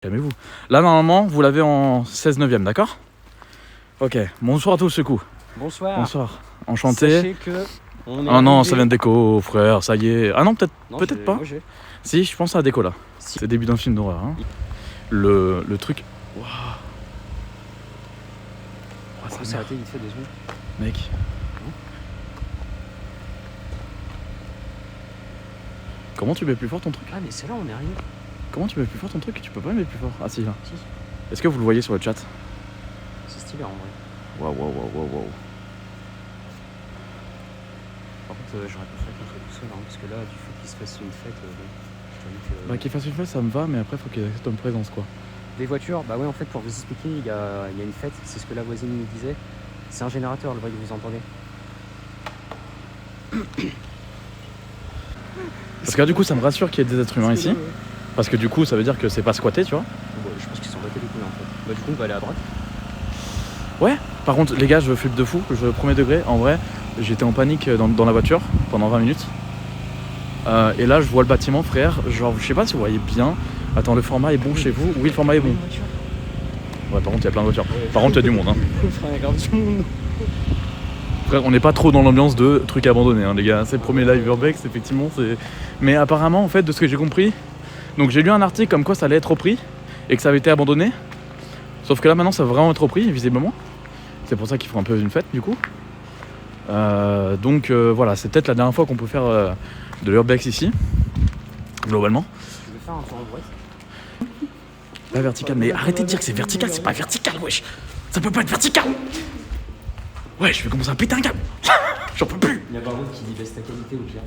Calmez-vous. Là, normalement, vous l'avez en 16/9, d'accord? Ok. Bonsoir à tous, ce coup. Bonsoir. Bonsoir. Enchanté. Sachez que on est Ah non, arrivé... ça vient de déco, frère, ça y est. Ah non, peut-être pas. Moi, j'ai. Si, je pense à la déco là. Si. C'est le début d'un film d'horreur. Hein. Le truc. Waouh. On peut s'arrêter vite fait 2 secondes. Mec. Comment tu mets plus fort ton truc? Ah, mais c'est là, on est arrivé. Comment tu mets plus fort ton truc? Tu peux pas le mettre plus fort. Ah si, là. Si. Est-ce que vous le voyez sur le chat? C'est stylé en vrai. Waouh. Par contre, j'aurais préféré qu'on soit tout seul, hein, parce que là, du fait qu'il se fasse une fête, je t'avoue que... Bah, qu'il fasse une fête, ça me va, mais après, faut qu'il accepte une présence, quoi. Des voitures, bah ouais, en fait, pour vous expliquer, il y a une fête, c'est ce que la voisine nous disait. C'est un générateur, le bruit que vous entendez. Parce que là, du coup, ça me rassure qu'il y ait des êtres humains ici. Parce que du coup, ça veut dire que c'est pas squatté, tu vois. Bon, je pense qu'ils sont battus les couilles en fait. Bah, du coup, on va aller à droite. Ouais, par contre, les gars, je flippe de fou, premier degré. En vrai, j'étais en panique dans la voiture pendant 20 minutes. Et là, je vois le bâtiment, frère. Genre, je sais pas si vous voyez bien. Attends, le format est bon chez vous? Oui, le format est bon. Ouais, par contre, il y a plein de voitures. Par contre, il y a du monde. Hein. Frère, il y a grave du monde. Frère, on n'est pas trop dans l'ambiance de trucs abandonnés, hein, les gars. C'est le premier live Urbex, effectivement. Mais apparemment, en fait, de ce que j'ai compris, donc j'ai lu un article comme quoi ça allait être repris et que ça avait été abandonné. Sauf que là, maintenant, ça va vraiment être repris, visiblement. C'est pour ça qu'ils font un peu une fête, du coup. Donc voilà, c'est peut-être la dernière fois qu'on peut faire de l'Urbex ici, globalement. Tu veux faire un tour en droite? La verticale, mais arrêtez de dire que c'est vertical, c'est pas vertical, wesh. Ça peut pas être vertical. Ouais, je vais commencer à péter un câble. J'en peux plus. Il y a Baroud qui dit baisse ta qualité au pire.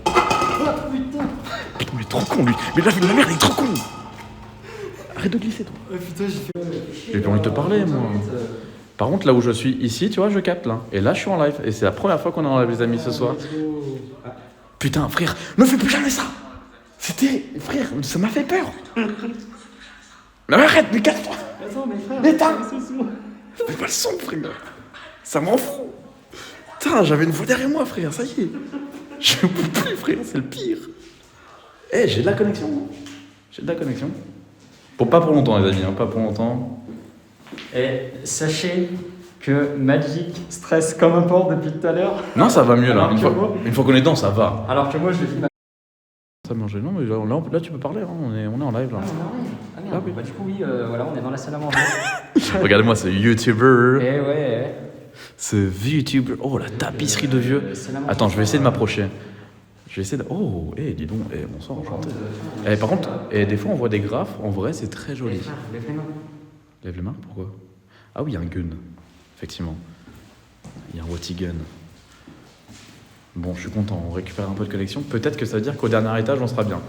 Putain, il est trop con, lui. Mais là, la merde, il est trop con. Arrête de glisser, toi. Putain, j'ai fait... J'ai plus envie de te parler, moi. Par contre, là où je suis ici, tu vois, je capte, là. Et là, je suis en live. Et c'est la première fois qu'on est en live, les amis, ce soir. Putain, frère, ne fais plus jamais ça. C'était... Frère, ça m'a fait peur. Mais arrête, mais casse-toi. Attends, mais frère... Éteins. Fais pas le son, frère. Ça m'en fout. Putain, j'avais une voix derrière moi, frère, ça y est. Je peux plus, frère, c'est le pire. Eh, j'ai de la connexion. J'ai de la connexion. Pas pour longtemps, les amis, hein, pas pour longtemps. Et sachez que Magic stresse comme un porc depuis tout à l'heure. Non, ça va mieux, là. Alors Une fois qu'on est dedans, ça va. Alors que moi, je filme... Ça mange. Non, mais là, tu peux parler, hein. On est en live, là. Ah merde. Ah oui. Bah du coup, oui, voilà, on est dans la salle à manger. Regardez-moi, ce YouTuber. Eh ouais. Ce VTuber. Oh, la tapisserie de vieux. Attends, je vais essayer de m'approcher. Je vais essayer de... Oh, dis donc. Bonsoir, enchanté. Par contre, des fois, on voit des graphes. En vrai, c'est très joli. Lève les mains. Lève les mains, pourquoi? Ah oui, il y a un gun. Effectivement. Il y a un Wati gun. Bon, je suis content. On récupère un peu de collection. Peut-être que ça veut dire qu'au dernier étage, on sera bien.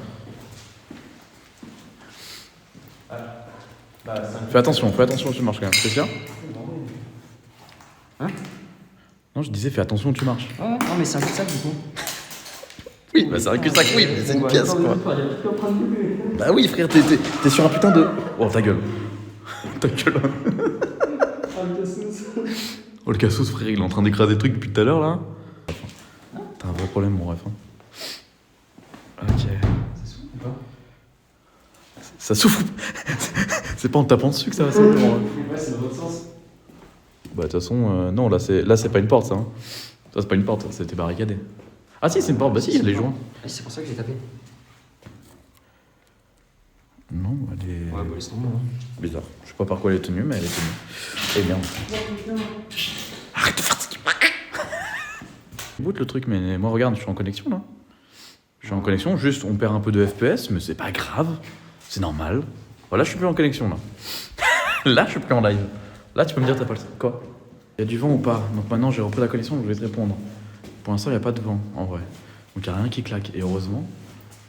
Fais attention, où tu marches quand même. C'est sûr? Hein? Non, je disais, fais attention où tu marches. Ouais, non, mais c'est un cul-de-sac du coup. Oui, bah c'est un cul-de-sac, oui, mais c'est une pièce, quoi. Bah oui, frère, t'es sur un putain de... Oh, ta gueule. Ta gueule. Oh, le cassos, frère, il est en train d'écraser des trucs depuis tout à l'heure, là. T'as un vrai problème, mon ref. Ok. Ça souffle ou pas? Ça souffle. C'est pas en tapant dessus que ça va s'ouvrir. Ouais, c'est dans l'autre sens. Bah, de toute façon, non, là, c'est pas une porte, ça. Hein. Ça, c'est pas une porte, ça, c'était barricadé. Ah, si, c'est une porte. Bah, si, il y a les joints. Ah, c'est pour ça que j'ai tapé. Non, elle est. Ouais, bah, laisse tomber. Hein. Bizarre. Je sais pas par quoi elle est tenue, mais elle est tenue. Eh bien. Arrête de faire ça. Boot le truc, mais moi, regarde, je suis en connexion, là. Je suis en connexion, juste, on perd un peu de FPS, mais c'est pas grave. C'est normal. Voilà, je suis plus en connexion, là. Là, je suis plus en live. Là, tu peux me dire, t'as pas le... Quoi? Il y a du vent ou pas? Donc maintenant, j'ai repris la connexion, donc je vais te répondre. Pour l'instant, il n'y a pas de vent, en vrai. Donc, il n'y a rien qui claque. Et heureusement,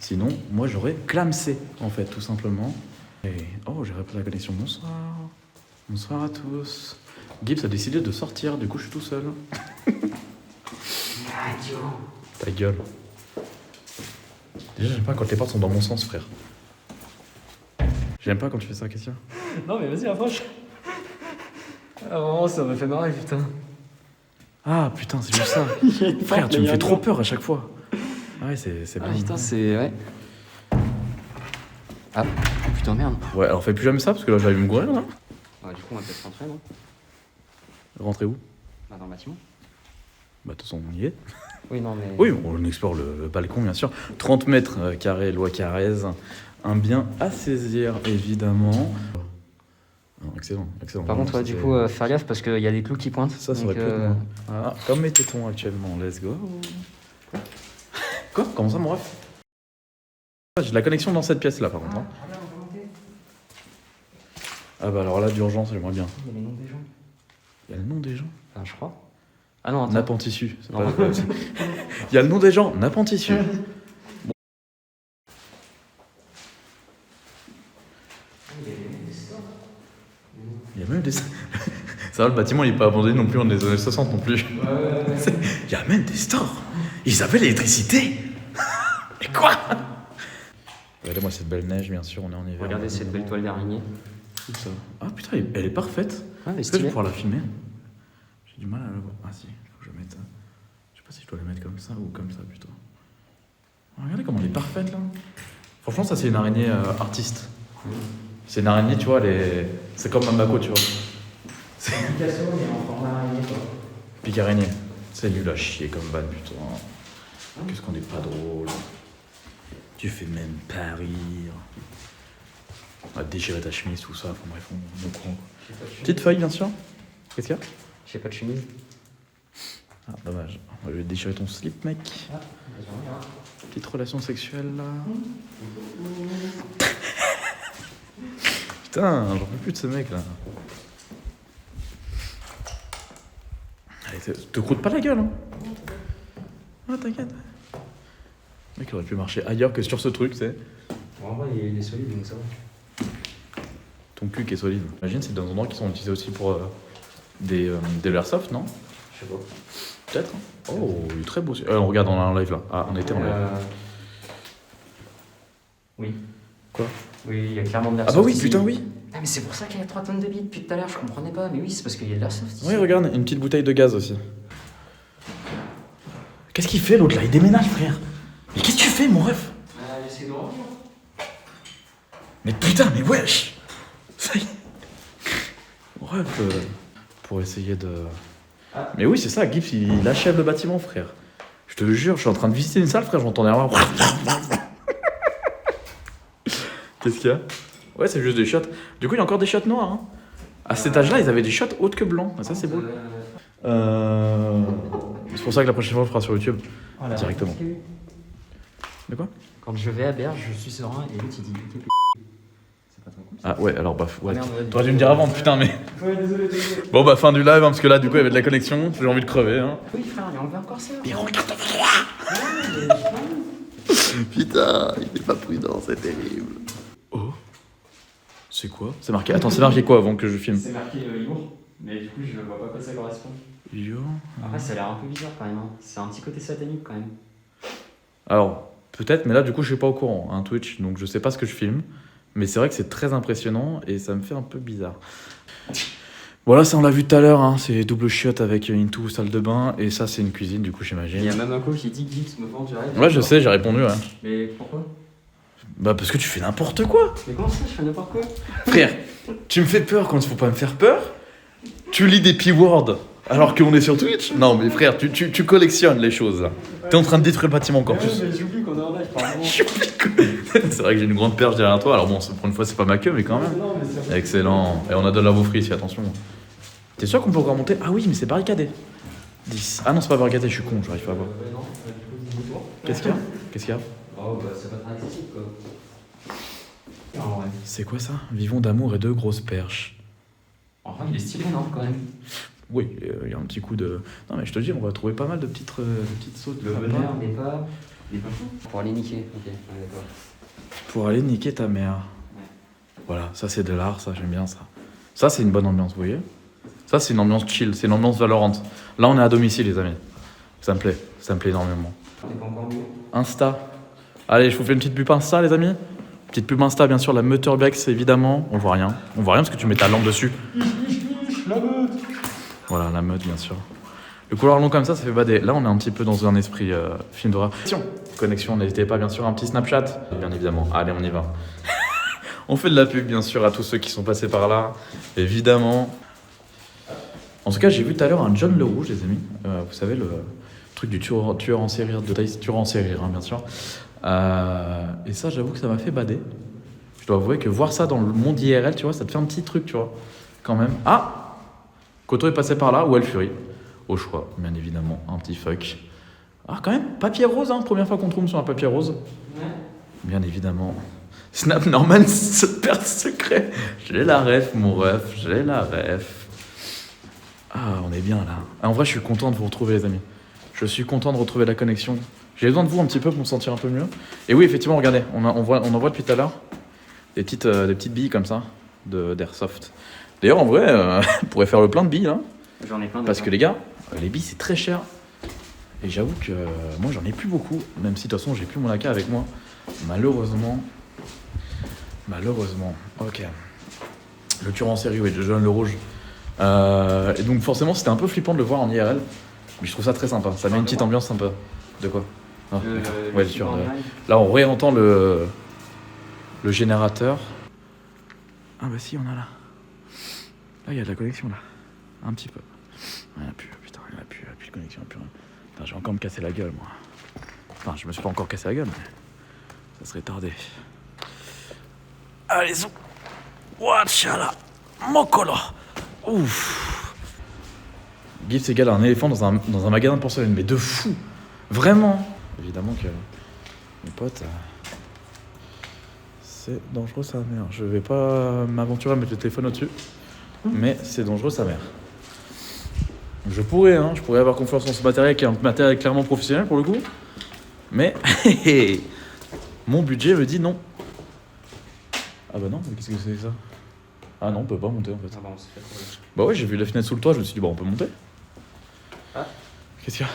sinon, moi, j'aurais clamsé, en fait, tout simplement. Et... Oh, j'ai repris la connexion. Bonsoir. Bonsoir à tous. Gibbs a décidé de sortir, du coup, je suis tout seul. Ta gueule. Déjà, j'aime pas quand les portes sont dans mon sens, frère. J'aime pas quand tu fais ça, Christian. Non, mais vas-y, approche. Ah, vraiment, ça me fait marrer, putain. Ah, putain, c'est juste ça. Frère, tu me fais trop peur à chaque fois. Ah ouais, c'est Ah, bon. putain, c'est... Ouais. Ah, putain. putain, merde. Ouais, alors fais plus jamais ça parce que là j'allais me mourir là. Du coup, on va peut-être rentrer, non? Rentrez où? Bah, dans le bâtiment. Bah de toute façon on y est. Oui, non, mais. Oui, on explore le balcon bien sûr. 30 mètres carrés, loi Carrez. Un bien à saisir évidemment. Excellent, excellent. Par contre, du coup, faire gaffe parce qu'il y a des clous qui pointent. Ça donc, serait plus ah, comme mes tétons actuellement, let's go. Quoi? Comment ça mon ref? J'ai de la connexion dans cette pièce là par contre. Hein. Ah bah alors là d'urgence j'aimerais bien. Il y a les noms des gens. Il y a le nom des gens? Enfin, je crois. Ah non, attends. Napantissu. Il y a le nom des gens, Napantissu. Bon. Il y a même des... Ça va, le bâtiment il n'est pas abandonné non plus en des années 60 non plus. Il y a même des stores. Ils avaient l'électricité. Et quoi? Regardez-moi cette belle neige, bien sûr, on est en hiver. Regardez cette belle toile d'araignée. Tout ça. Ah putain, elle est parfaite. Ah, Est-ce que je vais pouvoir la filmer? J'ai du mal à la voir. Ah si, faut que je mette... Je sais pas si je dois la mettre comme ça ou comme ça plutôt. Regardez comment elle est parfaite là. Franchement, ça c'est une araignée artiste. C'est une araignée, tu vois, c'est comme Mamako, tu vois. C'est Picasso, mais en format araignée, quoi. Pique araignée. C'est nul à chier comme van, putain. Qu'est-ce qu'on est pas drôle. Tu fais même pas rire. On va déchirer ta chemise, tout ça. Enfin bref, on comprend. Petite feuille, bien sûr. Qu'est-ce qu'il y a? J'ai pas de chemise. Ah, dommage. Je vais déchirer ton slip, mec. Ah, Petite relation sexuelle, là. Putain, j'en peux plus de ce mec, là. Allez, te croûte pas la gueule, hein. Ah, t'inquiète. Le mec, il aurait pu marcher ailleurs que sur ce truc, tu sais. Bon, en vrai, il est solide, donc ça va. Ton cul qui est solide. Imagine, c'est dans des endroits qui sont utilisés aussi pour des l'airsoft, non? Je sais pas. Peut-être. Hein. Oh, il est très beau. On regarde, on a un live là. Ah, on était en live. Oui. Quoi? Oui, il y a clairement de Ah l'airsoft. bah oui, ici. putain, oui. Ah, mais c'est pour ça qu'il y a 3 tonnes de billes depuis tout à l'heure, je comprenais pas. Mais oui, c'est parce qu'il y a de l'airsoft ici. Oui, regarde, une petite bouteille de gaz aussi. Qu'est-ce qu'il fait l'autre là? Il déménage, frère. Mais qu'est-ce que tu fais, mon ref? J'essaie de revenir. Mais putain, mais wesh. Ça y est. Mon ref, pour essayer de... Ah. Mais oui, c'est ça, Gibbs, il achève le bâtiment, frère. Je te jure, je suis en train de visiter une salle, frère, j'entends derrière moi. Qu'est-ce qu'il y a? Ouais, c'est juste des shots. Du coup, il y a encore des shots noirs. Hein. À cet âge-là, ils avaient des shots autres que blancs. Ça, c'est beau. C'est pour ça que la prochaine fois, on fera sur YouTube. Voilà, directement. De quoi? Quand je vais à Berge, je suis serein et l'autre il dit c'est pas très cool. Ah ouais, alors bah, ouais. Ah, merde, T'aurais dû me dire avant, putain, mais. Ouais, désolé. Bon, bah, fin du live, hein, parce que là, du coup, il y avait de la connexion. J'ai envie de crever. Hein. Oui, frère, mais on veut encore ça. Mais regarde ton droit. Putain, il est pas prudent, c'est terrible. Oh. C'est quoi? C'est marqué. Attends, c'est marqué quoi avant que je filme? C'est marqué Your, mais du coup, je vois pas à quoi ça correspond. Yo. Après, ça a l'air un peu bizarre quand même. Hein. C'est un petit côté satanique quand même. Alors, peut-être, mais là, du coup, je suis pas au courant, hein, Twitch, donc je sais pas ce que je filme. Mais c'est vrai que c'est très impressionnant et ça me fait un peu bizarre. Voilà, ça on l'a vu tout à l'heure, hein, c'est double shot avec Into, salle de bain, et ça c'est une cuisine, du coup j'imagine. Il y a même un co qui dit Gibbs me vend du rêve. Ouais, je sais, j'ai répondu, ouais. Mais pourquoi? Bah, parce que tu fais n'importe quoi. Mais comment ça, je fais n'importe quoi? Frère, tu me fais peur quand il faut pas me faire peur. Tu lis des P-words alors qu'on est sur Twitch. Non, mais frère, tu collectionnes les choses là. T'es en train de détruire le bâtiment encore plus. Mais j'oublie qu'on est en live, pardon. C'est vrai que j'ai une grande perche derrière toi. Alors bon, pour une fois, c'est pas ma queue, mais quand même. Non, mais c'est... Excellent. Et on a de la boufferie ici, attention. T'es sûr qu'on peut encore monter? Ah oui, mais c'est barricadé. 10. Ah non, c'est pas barricadé, je suis con, j'arrive pas à voir. non, du coup, dis-moi. Qu'est-ce qu'il y a? Qu'est-ce qu'il y a? Oh, bah, c'est pas très accessible, quoi. En vrai. C'est quoi ça? Vivons d'amour et de grosses perches. En vrai, il est stylé, non, quand même. Oui, il y a un petit coup de... Non mais je te dis, on va trouver pas mal de petites sautes. Le bonheur n'est pas fou. Pour aller niquer, ok, ouais, d'accord. Pour aller niquer ta mère. Ouais. Voilà, ça c'est de l'art, ça j'aime bien ça. Ça c'est une bonne ambiance, vous voyez? Ça c'est une ambiance chill, c'est une ambiance valorante. Là on est à domicile les amis. Ça me plaît énormément. T'es pas encore mieux. Insta. Allez, je vous fais une petite pub Insta les amis. Petite pub Insta bien sûr, la Mutterbex évidemment. On voit rien parce que tu mets ta lampe dessus. La meute. Voilà, la meute bien sûr. Le couloir long comme ça fait bader. Là, on est un petit peu dans un esprit film d'horreur. Connexion, n'hésitez pas, bien sûr, un petit Snapchat. Bien évidemment. Allez, on y va. On fait de la pub, bien sûr, à tous ceux qui sont passés par là, évidemment. En tout cas, j'ai vu tout à l'heure un John Le Rouge, les amis. Vous savez, le truc du tueur en série, de Thaïs, tueur en série, hein, bien sûr. Et ça, j'avoue que ça m'a fait bader. Je dois avouer que voir ça dans le monde IRL, tu vois, ça te fait un petit truc, tu vois, quand même. Ah, Koto est passé par là, ou El Fury. Au choix, bien évidemment, un petit fuck. Ah, quand même, papier rose, hein, première fois qu'on tombe sur un papier rose. Ouais. Bien évidemment. Snap Norman, ce père secret. J'ai la ref, mon ref, j'ai la ref. Ah, on est bien là. Ah, en vrai, je suis content de vous retrouver, les amis. Je suis content de retrouver la connexion. J'ai besoin de vous un petit peu pour me sentir un peu mieux. Et oui, effectivement, regardez, on en voit depuis tout à l'heure des petites billes comme ça, d'airsoft. D'ailleurs, en vrai, on pourrait faire le plein de billes, hein. J'en ai plein de Parce que les gars, les billes, c'est très cher. Et j'avoue que moi, j'en ai plus beaucoup. Même si, de toute façon, j'ai plus mon AK avec moi. Malheureusement. Ok. Le tueur en série, oui, de John Le Rouge. Et donc, forcément, c'était un peu flippant de le voir en IRL. Mais je trouve ça très sympa. Ça met une petite ambiance sympa. De quoi? Ah, ouais, sûr. Là, on réentend le générateur. Ah bah si, on a là. Là, il y a de la connexion, là. Un petit peu. Il n'y en a plus, putain, il n'y a plus de connexion. Plus rien. Putain, je vais encore me casser la gueule, moi. Enfin, je me suis pas encore cassé la gueule, mais ça serait tardé. Allez, zou. Watchala. Mokolo. Ouf. Gibbs égale un éléphant dans un magasin de porcelaine, mais de fou. Vraiment. Évidemment que mes potes... c'est dangereux sa mère. Je vais pas m'aventurer à mettre le téléphone au-dessus, mais c'est dangereux sa mère. Je pourrais avoir confiance en ce matériel qui est un matériel clairement professionnel pour le coup, mais mon budget me dit non. Ah bah non, mais qu'est-ce que c'est ça? Ah non, on peut pas monter en fait. Ah bah on s'est fait quoi, là. Bah ouais, j'ai vu la fenêtre sous le toit, je me suis dit bah on peut monter. Ah. Qu'est-ce qu'il y a?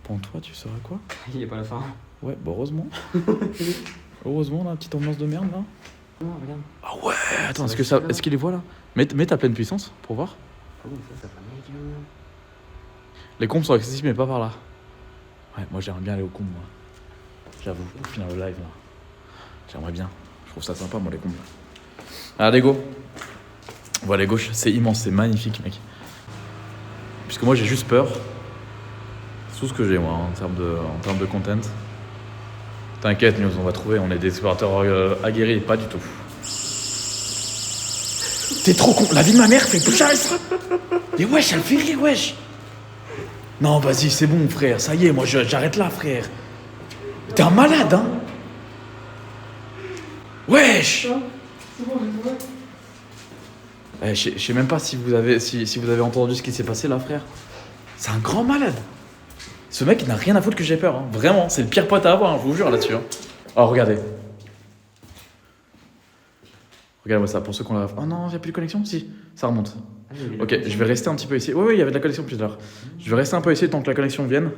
Pour toi, tu sauras quoi? Il est pas la fin. Ouais, bah heureusement. Heureusement, la petite ambiance de merde là. Non, regarde. Ah ouais, attends, est-ce qu'il les voit là? Mets ta pleine puissance pour voir. Ah oui, ça fait mal. Les combes sont accessibles mais pas par là. Ouais, moi j'aimerais bien aller aux combes moi. J'avoue, pour finir le live là. J'aimerais bien. Je trouve ça sympa moi les combes. Ah les go. Voilà les gauches, c'est immense, c'est magnifique mec. Puisque moi j'ai juste peur. C'est tout ce que j'ai moi en termes de content. T'inquiète News, on va trouver, on est des explorateurs aguerris, pas du tout. T'es trop con, la vie de ma mère fait bouger ça. Mais wesh, elle fait rire, wesh. Non, vas-y, c'est bon, frère, ça y est, moi j'arrête là, frère. T'es un malade, hein. Wesh. Je sais même pas si vous avez entendu ce qui s'est passé là, frère. C'est un grand malade. Ce mec, il n'a rien à foutre que j'ai peur, hein. Vraiment, c'est le pire pote à avoir, hein, je vous jure là-dessus. Hein. Oh, regardez. Regardez-moi ça, pour ceux qu'on l'a... Oh non, il n'y a plus de connexion? Si, ça remonte. Ok, je vais rester un petit peu ici. Oui, il y avait de la connexion plus tard. Je vais rester un peu ici tant que la connexion vienne.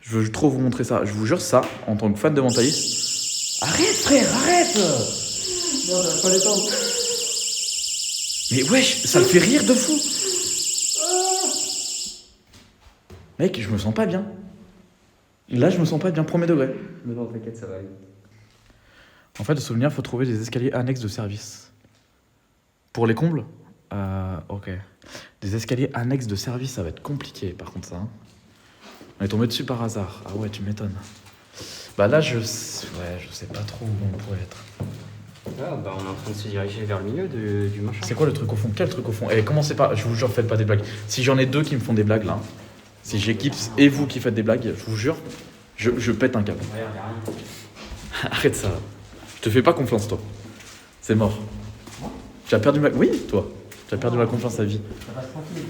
Je veux trop vous montrer ça. Je vous jure, ça, en tant que fan de Mentalist... Arrête, frère, arrête. Non, on a pas le temps. Mais wesh, ça me fait rire de fou. Mec, je me sens pas bien. Là, je me sens pas bien, premier degré. Mais non, t'inquiète, ça va aller. En fait, de souvenir, il faut trouver des escaliers annexes de service. Pour les combles ok. Des escaliers annexes de service, ça va être compliqué, par contre, ça. Hein. On est tombé dessus par hasard. Ah ouais, tu m'étonnes. Bah là, je sais pas trop où on pourrait être. Ah bah on est en train de se diriger vers le milieu du machin. C'est quoi le truc au fond? Quel truc au fond? Eh, commencez pas, je vous jure, faites pas des blagues. Si j'en ai deux qui me font des blagues, là, si j'ai Gibbs et vous qui faites des blagues, je vous jure, je pète un câble. Ouais, y a rien. Arrête ça. Je te fais pas confiance, toi. C'est mort. Tu as perdu ma... Oui, toi. Tu as perdu ma confiance à vie. Ça passe tranquille.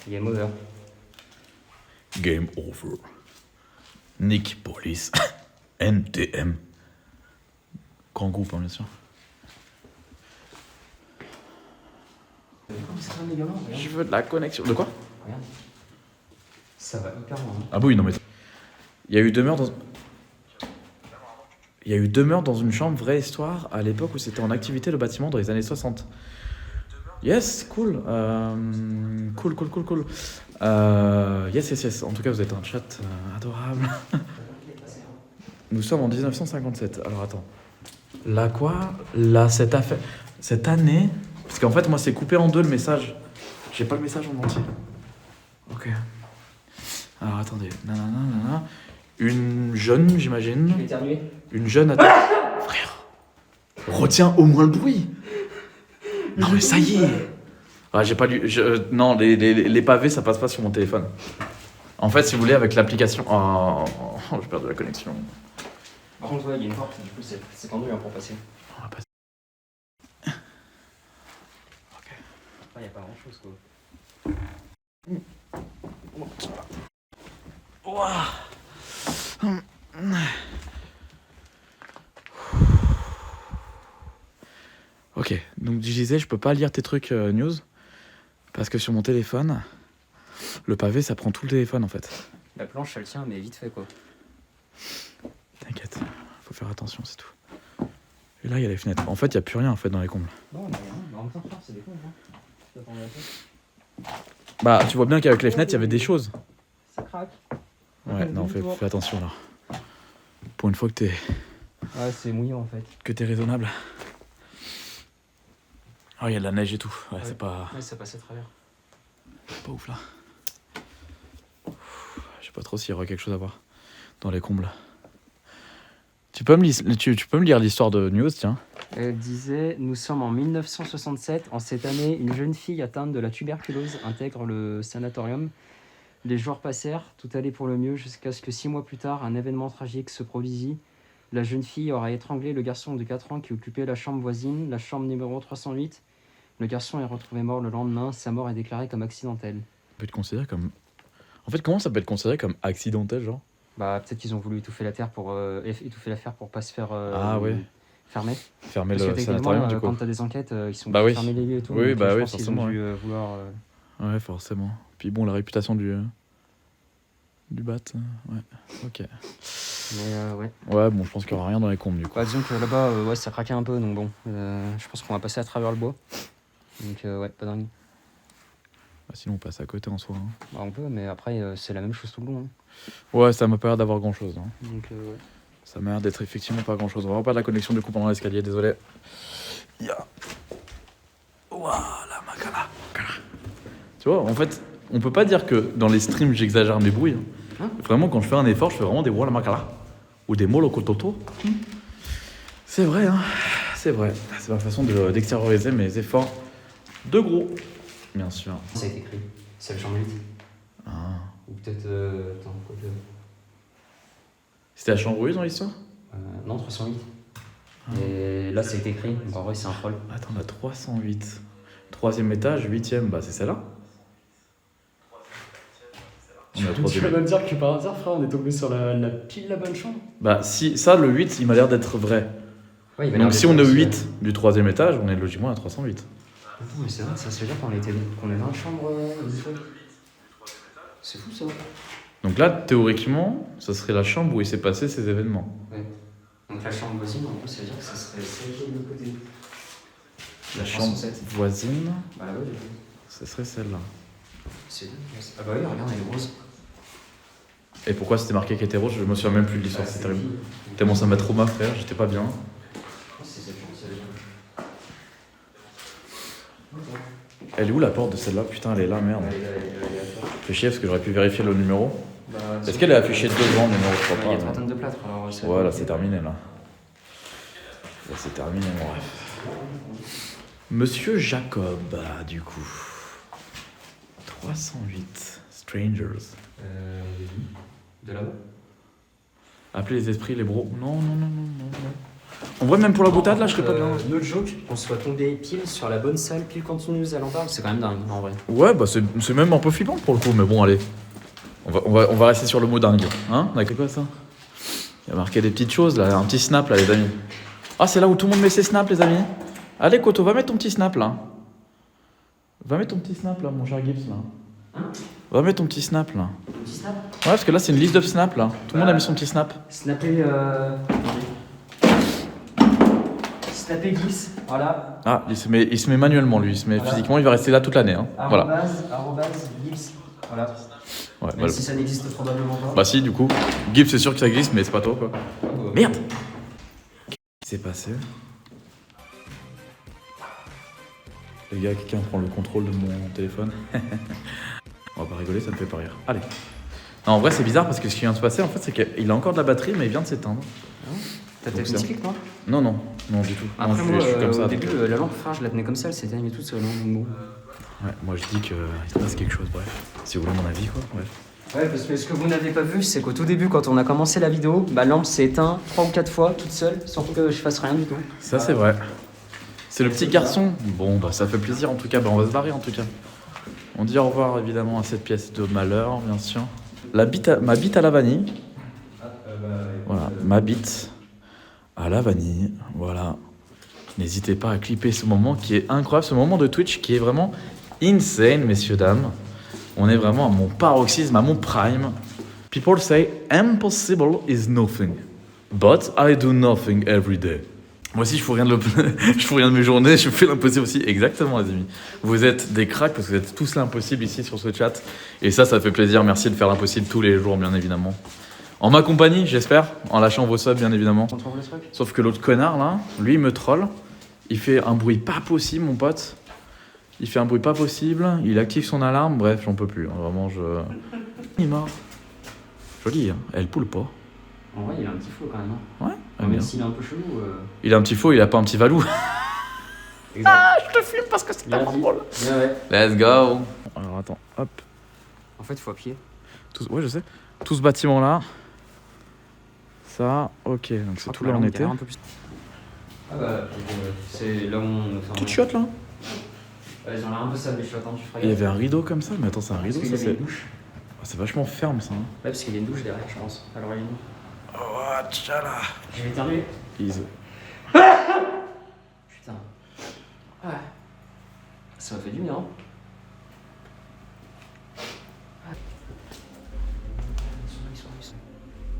Game over. Game over. Nick Police. NTM. Grand groupe, hein, bien sûr. Je veux de la connexion. De quoi? Regarde. Ça va hyper loin. Ah oui, non mais... Il y a eu 2 meurtres dans... Il y a eu 2 meurtres dans une chambre, vraie histoire, à l'époque où c'était en activité le bâtiment dans les années 60. Yes, cool. Cool. Yes. En tout cas, vous êtes un chat adorable. Nous sommes en 1957. Alors attends. Là quoi? Là, cette affaire... Cette année... Parce qu'en fait, moi, c'est coupé en deux le message. J'ai pas le message en entier. Ok. Alors attendez. Nanana. Une jeune, j'imagine. Tu éternué? Une jeune Frère, retiens au moins le bruit. Non mais ça y est. Ah, j'ai pas lu. Non, les pavés, ça passe pas sur mon téléphone. En fait, si vous voulez, avec l'application... Oh, j'ai perdu la connexion. Par contre, ouais, il y a une porte, du coup, c'est tendu pour passer. On va passer. Ok. Il n'y a pas grand chose, quoi. Ouah. Ok, donc je disais, je peux pas lire tes trucs news parce que sur mon téléphone, le pavé ça prend tout le téléphone en fait. La planche, elle tient, mais vite fait, quoi. T'inquiète, faut faire attention, c'est tout. Et là, il y a les fenêtres. En fait, il y a plus rien en fait dans les combles. Non, mais rien. Mais en même temps, frère, c'est des cons, hein. Tu t'attendais à ça? Bah, tu vois bien qu'avec les fenêtres, il y avait des choses. Ça craque. Ouais, non, fais attention là. Pour une fois que Ouais, c'est mouillant, en fait. t'es raisonnable. Oh, il y a de la neige et tout. Ouais, c'est pas Ouais, ça passe à travers. ouf là. Je sais pas trop s'il y aura quelque chose à voir dans les combles. Tu peux me lire l'histoire de news, tiens. Elle disait, nous sommes en 1967. En cette année, une jeune fille atteinte de la tuberculose intègre le sanatorium. Les jours passèrent, tout allait pour le mieux jusqu'à ce que 6 mois plus tard, un événement tragique se produisit. La jeune fille aura étranglé le garçon de 4 ans qui occupait la chambre voisine, la chambre numéro 308. Le garçon est retrouvé mort le lendemain. Sa mort est déclarée comme accidentelle. Ça peut être considéré comme... En fait, comment ça peut être considéré comme accidentel, genre? Bah, peut-être qu'ils ont voulu étouffer la terre pour étouffer l'affaire pour pas se faire Ah ouais. fermer. Fermer Parce le que sanatorium, techniquement, du coup. quand t'as des enquêtes, ils sont Bah obligés oui. de fermer les lieux et tout. Oui, donc, bah je oui, pense qu'ils forcément, ont dû vouloir. Ouais, forcément. Puis bon, la réputation du bat, ouais, ok. Mais ouais. Ouais, bon, je pense qu'il n'y aura rien dans les combles, du coup. Bah, disons que là-bas, ouais, ça craquait un peu, donc bon, je pense qu'on va passer à travers le bois. Donc ouais, pas dingue. Bah, sinon, on passe à côté en soi. Hein. Bah, on peut, mais après, c'est la même chose tout le long. Hein. Ouais, ça m'a pas l'air d'avoir grand-chose. Hein. Donc ouais. Ça m'a l'air d'être effectivement pas grand-chose. On va pas de la connexion du coup pendant l'escalier, désolé. Ouah, la macala. Tu vois, en fait, on peut pas dire que dans les streams, j'exagère mes bruits. Hein. Vraiment, quand je fais un effort, je fais vraiment des ouah, la macala. Ou des molokototo. C'est vrai, hein. C'est vrai. C'est ma façon d'extérioriser mes efforts de gros. Bien sûr. Ça a été écrit. C'est le chambre 8. Ah. Ou peut-être. Attends, quoi que. C'était la chambre 8 dans l'histoire? Non, 308. Et là, ça a été écrit. Donc en vrai, c'est un troll. Attends, on a 308. 3e étage, 8e, bah c'est celle-là. On est à Tu 3e. vas me dire que par hasard, frère, on est tombé sur la pile la bonne chambre. Bah si, ça, le 8, il m'a l'air d'être vrai. Ouais, Donc si on est au 8 du 3e étage, on est logiquement à 308. Attends, mais c'est vrai, ça se veut dire qu'on est dans la chambre. C'est fou ça. Donc là, théoriquement, ça serait la chambre où il s'est passé ces événements. Ouais. Donc la chambre voisine, en gros, ça veut dire que ça serait celle de l'autre côté. La chambre 307. voisine, Bah là, ouais, ce serait celle-là. c'est. Ah bah oui, regarde, elle est rose. Et pourquoi c'était marqué qu'elle était rose? Je me souviens même plus de l'histoire, c'est terrible. Tellement ça m'a trauma, frère, j'étais pas bien. C'est cette chambre, c'est Elle est où la porte de celle-là? Putain, elle est là, merde. Fais chier parce que j'aurais pu vérifier le numéro. Est-ce qu'elle est affichée devant le numéro? Je crois Il y a pas. 3 mais- tonnes de plâtre alors. Ouais, là c'est terminé là. Là c'est terminé mon rêve. Monsieur Jacob, du coup. 308 Strangers. De là-bas. Appelez les esprits, les bros. Non. En vrai, même pour la boutade là, je serais pas bien. Notre joke, qu'on soit tombé pile sur la bonne salle, pile quand nous allons parler, c'est quand même dingue en vrai. Ouais, bah c'est même un peu flippant pour le coup, mais bon, allez. On va rester sur le mot dingue. Hein? On a quoi ça? Il y a marqué des petites choses là, un petit snap là, les amis. Ah, c'est là où tout le monde met ses snaps, les amis. Allez, Koto, va mettre ton petit snap là. Va mettre ton petit snap là, mon cher Gibbs là. Va mettre ton petit snap là. Un petit snap. Ouais, parce que là c'est une liste de snaps là. Tout le monde a mis son petit snap. Snapper. Snapper glisse, voilà. Ah, il se met manuellement lui, il se met Voilà. physiquement, il va rester là toute l'année. Hein. Voilà. Arrobase, glisse, voilà. Ouais, Même si ça n'existe probablement pas. Bah si, du coup. Gibbs, c'est sûr que ça existe, mais c'est pas toi, quoi. Merde. Qu'est-ce qui s'est passé? Les gars, quelqu'un prend le contrôle de mon téléphone. On va pas rigoler, ça me fait pas rire. Allez. Non, en vrai, c'est bizarre parce que ce qui vient de se passer, en fait, c'est qu'il a encore de la batterie, mais il vient de s'éteindre. T'as peut-être une clic, toi? Non, du tout. Après, non, moi, je suis comme ça. au début, la lampe, frère, je la tenais comme ça, elle s'est allumée toute seule. Ouais, moi, je dis qu'il se passe quelque chose, bref. Si vous voulez mon avis, quoi. Bref. Ouais, parce que ce que vous n'avez pas vu, c'est qu'au tout début, quand on a commencé la vidéo, ma lampe s'est éteinte 3 ou 4 fois, toute seule, sans que je fasse rien du tout. Ça, c'est vrai. C'est le petit garçon. Bon, bah, ça fait plaisir, en tout cas. Bah, on va se barrer, en tout cas. On dit au revoir, évidemment, à cette pièce de malheur, bien sûr. Ma bite à la vanille. Voilà, ma bite à la vanille. Voilà. N'hésitez pas à clipper ce moment qui est incroyable, ce moment de Twitch qui est vraiment insane, messieurs, dames. On est vraiment à mon paroxysme, à mon prime. People say impossible is nothing. But I do nothing every day. Moi aussi, je fous rien de mes journées, je fais l'impossible aussi. Exactement, les amis. Vous êtes des cracks parce que vous êtes tous l'impossible ici sur ce chat. Et ça fait plaisir. Merci de faire l'impossible tous les jours, bien évidemment. En ma compagnie, j'espère, en lâchant vos subs, bien évidemment. Sauf que l'autre connard, là, lui, il me troll. Il fait un bruit pas possible, mon pote. Il fait un bruit pas possible. Il active son alarme. Bref, j'en peux plus. Vraiment, Il est mort. Joli, hein. Elle poule pas. En vrai, il a un petit flow quand même. Ouais. Même s'il est un peu chelou. Il a un petit faux, il a pas un petit valou. Exact. Ah, je te filme parce que c'est tellement drôle. Ouais. Let's go. Alors attends, hop. En fait, il faut appuyer. Ouais, je sais. Tout ce bâtiment là. Ça, ok. Donc c'est tout là où on était. Un peu plus... Ah bah, c'est là où on fait un... Toute chiotte là. Ouais, j'en ai un peu ça, mais je suis attendu. Il y avait un rideau comme ça, mais attends, c'est un rideau ça, c'est. Une douche. Oh, c'est vachement ferme ça. Hein. Ouais, parce qu'il y a une douche derrière, je pense. Alors, il y a une... Oh, tchala. Je vais éternuer. Easy. Putain. Ouais. Ça m'a fait du bien.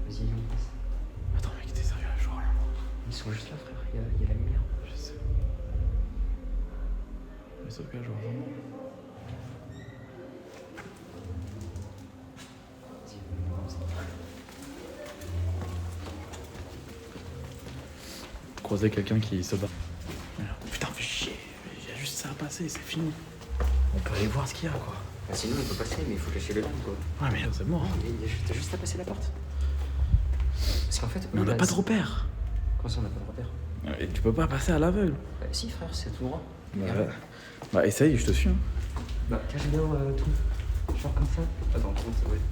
Vas-y, on passe. Attends, mec, t'es sérieux là, je vois rien. Ils sont juste là, frère. Il y a la lumière. Je sais. Mais sauf que là, je vois vraiment. Croiser quelqu'un qui se bat. Putain, fais chier. Il y a juste ça à passer, c'est fini. On peut aller voir ce qu'il y a, quoi. Bah, sinon, il peut passer, mais il faut cacher le lampe, quoi. Ouais, mais c'est mort. T'as juste à passer la porte. Parce qu'en fait... Mais on n'a pas de repère. Comment ça, on n'a pas de repère? Et tu peux pas passer à l'aveugle. Bah, si, frère, c'est tout droit. Bah, essaye, je te suis. Hein. Bah, cache bien tout. Genre comme ça. Attends, ça va être...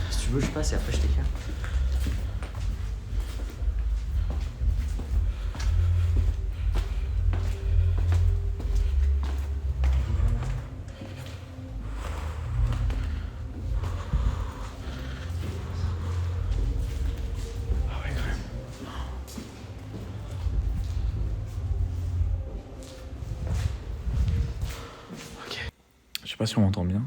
Si tu veux, je passe et après je t'éclaire. Je sais pas si on m'entend bien.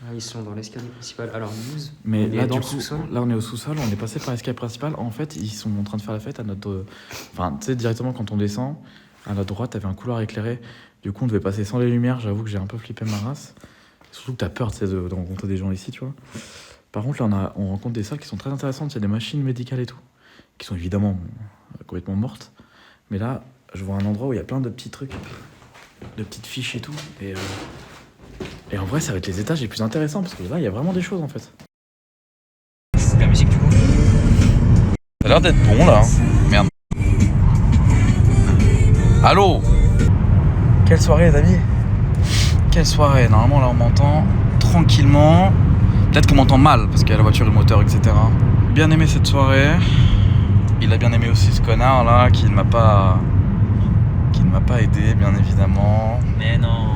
Ah, ils sont dans l'escalier principal. Alors, 12. Mais là, dans du le coup, sous-sol. là, on est au sous-sol, on est passé par l'escalier principal. En fait, ils sont en train de faire la fête à notre. Enfin, tu sais, directement quand on descend, à notre droite, t'avais un couloir éclairé. Du coup, on devait passer sans les lumières. J'avoue que j'ai un peu flippé ma race. Surtout que t'as peur, tu sais, de rencontrer des gens ici, tu vois. Par contre, là, on rencontre des salles qui sont très intéressantes. Il y a des machines médicales et tout, qui sont évidemment complètement mortes. Mais là, je vois un endroit où il y a plein de petits trucs, de petites fiches et tout. Et en vrai, ça va être les étages les plus intéressants parce que là, il y a vraiment des choses en fait. C'est la musique du coup. Ça a l'air d'être bon là. Merde. Allô? Quelle soirée, les amis? Quelle soirée? Normalement, là, on m'entend tranquillement. Peut-être qu'on m'entend mal parce qu'il y a la voiture et le moteur, etc. Bien aimé cette soirée. Il a bien aimé aussi ce connard là qui ne m'a pas aidé, bien évidemment. Mais non,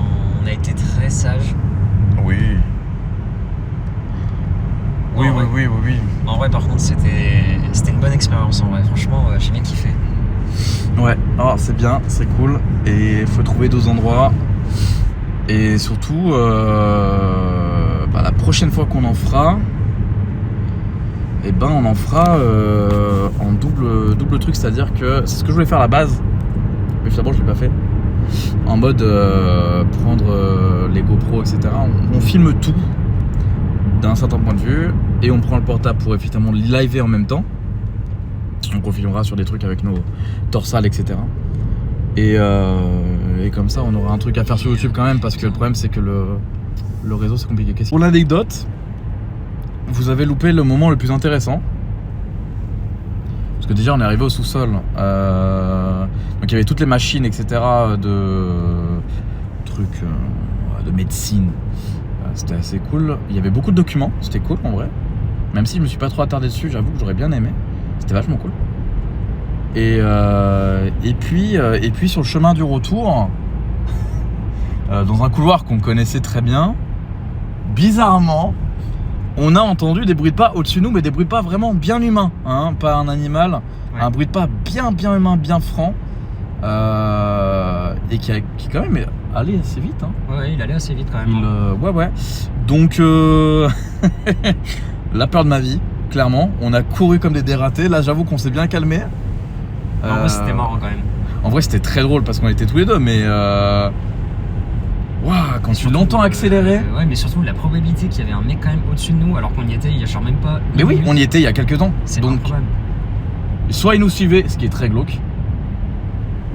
on a été très sages. Oui. Oui. En vrai, par contre, c'était une bonne expérience en vrai. Franchement, j'ai bien kiffé. Ouais, alors c'est bien, c'est cool. Et il faut trouver d'autres endroits. Et surtout, la prochaine fois qu'on en fera, on en fera en double truc. C'est-à-dire que c'est ce que je voulais faire à la base. Mais finalement, je l'ai pas fait. En mode prendre les GoPro, etc. On filme tout. d'un certain point de vue et on prend le portable pour effectivement liver en même temps. Donc on filmera sur des trucs avec nos torsales, etc. Et comme ça, on aura un truc à faire sur YouTube quand même, parce que le problème, c'est que le réseau, c'est compliqué. Pour l'anecdote, vous avez loupé le moment le plus intéressant. Parce que déjà, on est arrivé au sous-sol. Donc il y avait toutes les machines, etc. de trucs de médecine. C'était assez cool. Il y avait beaucoup de documents, c'était cool en vrai. Même si je me suis pas trop attardé dessus, j'avoue que j'aurais bien aimé. C'était vachement cool. Et puis sur le chemin du retour, dans un couloir qu'on connaissait très bien, bizarrement, on a entendu des bruits de pas au-dessus de nous, mais des bruits de pas vraiment bien humains, hein, pas un animal, ouais. Un bruit de pas bien humain, bien franc, et qui quand même allait assez vite. Hein. Ouais, il allait assez vite quand même. Ouais. Donc, la peur de ma vie, clairement. On a couru comme des dératés. Là, j'avoue qu'on s'est bien calmé. En vrai, c'était marrant quand même. En vrai, c'était très drôle parce qu'on était tous les deux, mais waouh, quand tu l'entends accélérer. Ouais, mais surtout la probabilité qu'il y avait un mec quand même au-dessus de nous alors qu'on y était il y a genre même pas. Mais oui, on y était il y a quelques temps. C'est donc incroyable. Soit il nous suivait, ce qui est très glauque.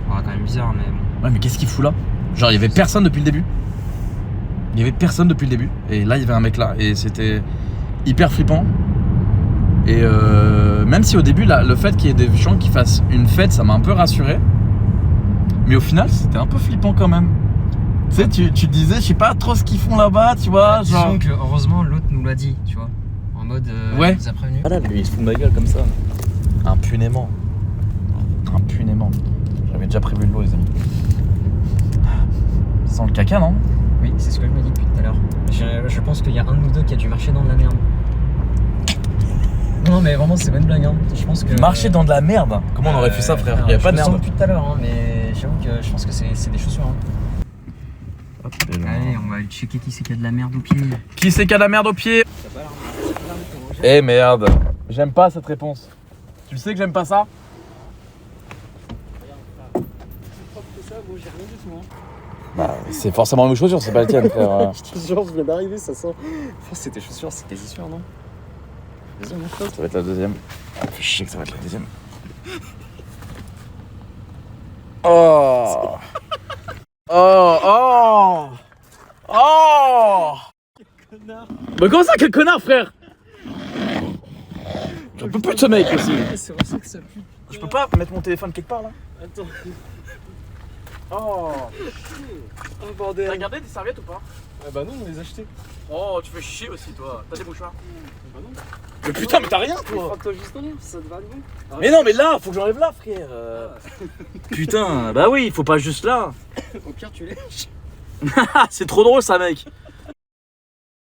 Ouais, quand même bizarre, mais bon. Ouais, mais qu'est-ce qu'il fout là? Genre, il y avait personne depuis le début. Il y avait personne depuis le début. Et là, il y avait un mec là. Et c'était hyper flippant. Et même si au début, le fait qu'il y ait des gens qui fassent une fête, ça m'a un peu rassuré. Mais au final, c'était un peu flippant quand même. Tu sais, tu te disais, je sais pas trop ce qu'ils font là-bas, tu vois. Genre... Disons que heureusement, l'autre nous l'a dit, tu vois. En mode, ouais. Il nous a prévenu. Voilà, lui, il se fout de ma gueule comme ça. Impunément. J'avais déjà prévu de l'eau, les amis. Sans le caca, non? Oui, c'est ce que je me dis depuis tout à l'heure. Je pense qu'il y a un de nous deux qui a dû marcher dans de la merde. Non, mais vraiment, c'est pas une blague. Hein. Je pense que. Marcher dans de la merde? Comment on aurait fait ça, frère? Il y avait pas de merde. Je le sens depuis tout à l'heure, hein, mais j'avoue que je pense que c'est des chaussures. Hein. Allez, on va aller checker qui c'est qui a de la merde au pied. Qui c'est qui a de la merde au pied? Eh merde, j'aime pas cette réponse. Tu sais que j'aime pas ça? Bah, c'est forcément mes chaussures, c'est pas les tiennes, frère. Je te jure, je viens d'arriver, ça sent. C'est tes chaussures, c'est quasi sûr, non? Ça va être la deuxième. Ah, fais chier que ça va être la deuxième. Oh! Quel connard! Bah, comment ça, quel connard, frère? J'en peux plus de ce mec aussi. C'est vrai ça que ça pue. Je peux pas mettre mon téléphone quelque part là? Attends. Oh bordel. T'as regardé des serviettes ou pas? Bah non, on les a achetées. Oh, tu fais chier aussi toi. T'as des mouchoirs? Bah non. Mais putain, mais t'as rien toi. Frappe-toi juste dans l'air, ça te va le bon. Mais non, mais là, faut que j'enlève là, frère. Putain, bah oui, faut pas juste là. Au pire, tu lèches. C'est trop drôle ça, mec.